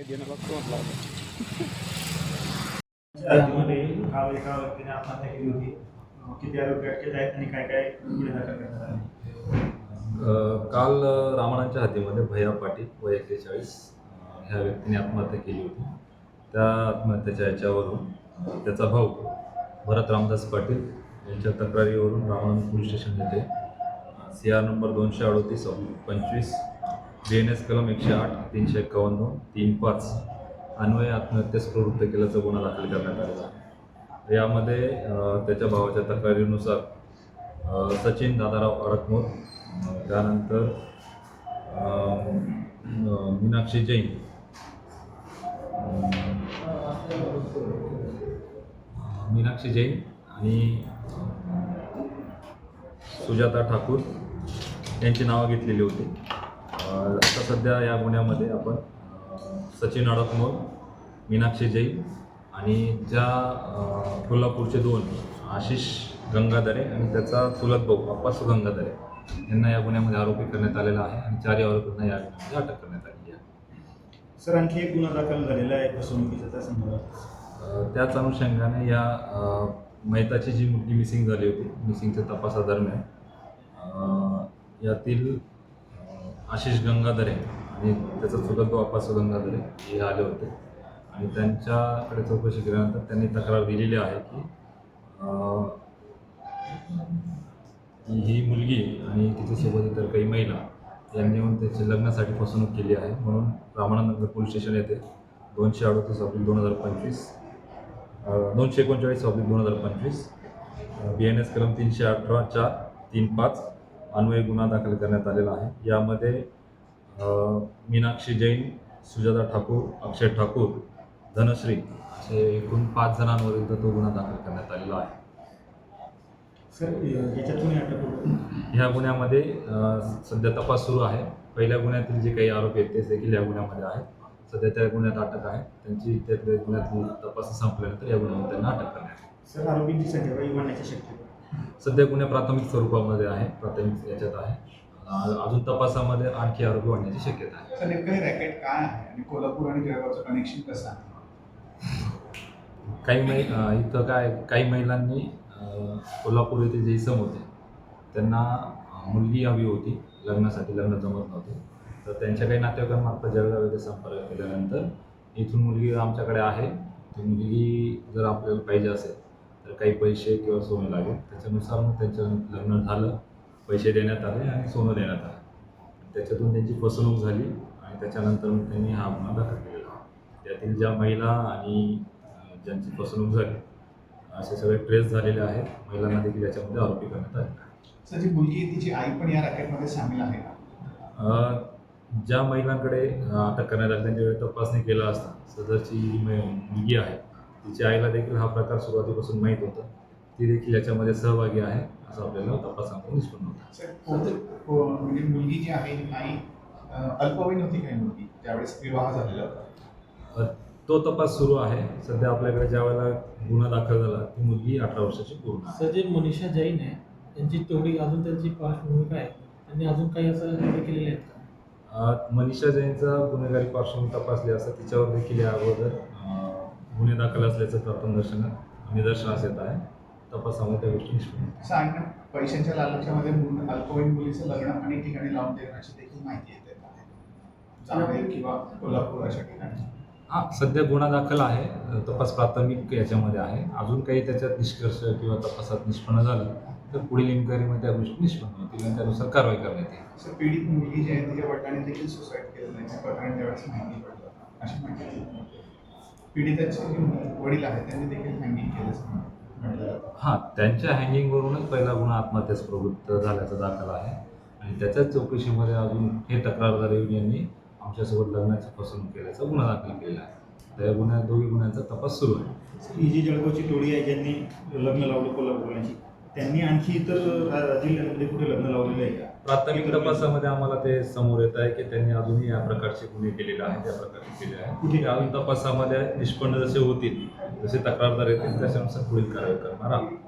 घेण्याला तोंड लावलं. त्यामध्ये काल एका व्यक्तीने आत्महत्या केली होती. किती आरोपी अटकेत आहेत आणि काय काय गुन्हे दाखल करण्यात आले? काल रामाणांच्या हातीमध्ये भैया पाटील वय 41 ह्या व्यक्तीने आत्महत्या केली होती. त्या आत्महत्येच्या याच्यावरून त्याचा भाऊ भरत रामदास पाटील यांच्या तक्रारीवरून रामानंद पोलीस स्टेशन येथे CR नंबर 238/25 BNS कलम 108 351 35 अन्वये आत्महत्येस प्रवृत्त केल्याचा गुन्हा दाखल करण्यात आलेला आहे. यामध्ये त्याच्या भावाच्या तक्रारीनुसार सचिन दादाराव अडकमोर, त्यानंतर मीनाक्षी जैन, आणि सुजाता ठाकूर यांची नावं घेतलेली होती. आता सध्या या गुन्ह्यामध्ये आपण सचिन अडकमोर, मीनाक्षी जैन आणि ज्या कोल्हापूरचे 2 आशिष गंगाधरे आणि त्याचा चुलत भाऊ अप्पासू गंगाधरे यांना या गुन्ह्यामध्ये आरोपी करण्यात आलेला आहे आणि 4 आरोपींना या गुन्ह्यामध्ये अटक करण्यात आलेली आहे. सर, आणखी एक गुन्हा दाखल झालेला आहे फसवणुकीचा त्या संदर्भात. त्याच अनुषंगाने या मैताची जी मुलगी मिसिंग झाली होती, मिसिंगच्या तपासादरम्यान यातील आशिष गंगाधरे आणि त्याचा चुलत भाऊ अप्पासू गंगाधरे हे आले होते आणि त्यांच्याकडे चौकशी केल्यानंतर त्यांनी तक्रार दिलेली आहे की ही मुलगी आणि तिच्यासोबत इतर काही महिला यांनी येऊन त्याची लग्नासाठी फसवणूक केली आहे. म्हणून रामानंद पोलीस स्टेशन येथे 238/2025 239/2025 BNS कलम 318/4-35 अन्वये गुन्हा दाखल करण्यात आलेला आहे. यामध्ये मीनाक्षी जैन, सुजाता ठाकूर, अक्षय ठाकूर, धनश्री असे एकूण 5 जणांविरुद्ध तो गुन्हा दाखल करण्यात आलेला आहे. सर, याच्यातून अटक होती. ह्या गुन्ह्यामध्ये सध्या तपास सुरू आहे. पहिल्या गुन्ह्यातील जे काही आरोपी आहेत ते देखील या गुन्ह्यामध्ये आहेत. सध्या त्या गुन्ह्यात अटक आहे. त्यांची त्यातल्या गुन्ह्यातली तपास संपल्यानंतर या गुन्ह्यामध्ये त्यांना अटक करण्यात येईल. सर, आरोपींची संख्या वाढण्याची शक्यता सध्या गुन्हे प्राथमिक स्वरूपामध्ये आहे, प्राथमिक याच्यात आहे. अजून तपासामध्ये आणखी आरोपी वाढण्याची शक्यता आहे. सर, नेमकं हे रॅकेट काय आहे आणि कोल्हापूर आणि जळगावचं कनेक्शन कसं आहे? इथं काही महिलांनी कोल्हापूर येथे जे इसम होते त्यांना मुलगी हवी होती, लग्नासाठी लग्न जमत नव्हते, तर त्यांच्या काही नातेवाईकांमार्फत जळगाव येथे संपर्क केल्यानंतर इथून मुलगी आमच्याकडे आहे, ती मुलगी जर आपल्याला पाहिजे असेल तर काही पैसे किंवा सोनं लागेल, त्याच्यानुसार मग त्यांचं लग्न झालं, पैसे देण्यात आले आणि सोनं देण्यात आलं. त्याच्यातून त्यांची फसवणूक झाली आणि त्याच्यानंतर मग त्यांनी हा गुन्हा दाखल केलेला. त्यातील ज्या महिला आणि ज्यांची फसवणूक झाली असे सगळे ट्रेस झालेले आहेत. महिलांना देखील याच्यामध्ये आरोपी करण्यात आले आहे. सर, जी मुलगी आहे तिची आई पण या रॅकेटमध्ये सामील आहे का? ज्या महिलांकडे अटक करण्यात आली त्यांच्याकडे तपासणी केला असता सदरची मुलगी आहे, तिच्या आईला देखील हा प्रकार सुरुवातीपासून माहीत होता, ती देखील याच्यामध्ये सहभागी आहे असं आपल्याला तपासामध्ये निष्पन्न होतं. सर, म्हणजे मुलगी जी आहे ही आई अल्पवयीन होती काही मुलगी त्यावेळेस विवाह झालेला होता? तो तपास सुरू आहे. सध्या आपल्याकडे ज्या वेळेला गुन्हा दाखल झाला ती मुलगी 18 वर्षाची पूर्ण आहे. सर, जे मनीषा जैन आहे त्यांची तेवढी अजून त्यांची पार्श्वभूमी काय आहे? त्यांनी अजून काही असं हे केलेले आहेत का? मनीषा जैनचा गुन्हेगारी पार्श्वभूमी तपासली असता तिच्यावर देखील या अगोदर गुन्हे दाखल असल्याचं प्रथम निदर्शनास येत आहे. तपासामध्ये त्या गोष्टी निष्पन्न होतात. असं आहे ना, पैशांच्या लालच्यामध्ये अल्पवयीन मुलीचं लग्न अनेक ठिकाणी लावून देण्याची देखील माहिती येते जामनेर किंवा कोल्हापूर अशा ठिकाणी. सध्या गुन्हा दाखल आहे, तपास प्राथमिक याच्यामध्ये आहे. अजून काही त्याच्यात निष्कर्ष किंवा तपासात निष्पन्न झालं तर पुढील इन्क्वायरीमध्ये त्या गोष्टी निष्पन्न होतील आणि त्यानुसार कारवाई करण्यात येईल. सर, पीडित मुलगी जी आहे तिच्या वडिलांनी देखील सुसाईड केलेलं आहे प्रकरण त्यावेळेस माहिती पडलं अशी माहिती. पीडिताचे जे वडील आहेत त्यांनी देखील हँगिंग केलं. त्यांच्या हँगिंगवरूनच पहिला गुन्हा आत्महत्येस प्रवृत्त झाल्याचा दाखल आहे आणि त्याच्याच चौकशीमध्ये अजून हे तक्रारदार यांनी आमच्यासोबत लग्नाची फसवणूक केल्याचा गुन्हा दाखल केला आहे. त्या दोन्ही गुन्ह्यांचा तपास सुरू आहे. ही जी जळगावची टोळी आहे ज्यांनी लग्न लावलं कोल्हापूरची, त्यांनी आणखी इतर जिल्ह्यांमध्ये कुठे लग्न लावलेलं आहे का? प्राथमिक तपासामध्ये आम्हाला ते समोर येत आहे की त्यांनी अजूनही या प्रकारचे गुन्हे केलेले आहेत, त्या प्रकारचे केले आहेत. कुठे अजून तपासामध्ये निष्पन्न जसे होतील, जसे तक्रारदार येतील त्याच्यानुसार पुढील कारवाई करणार आहोत.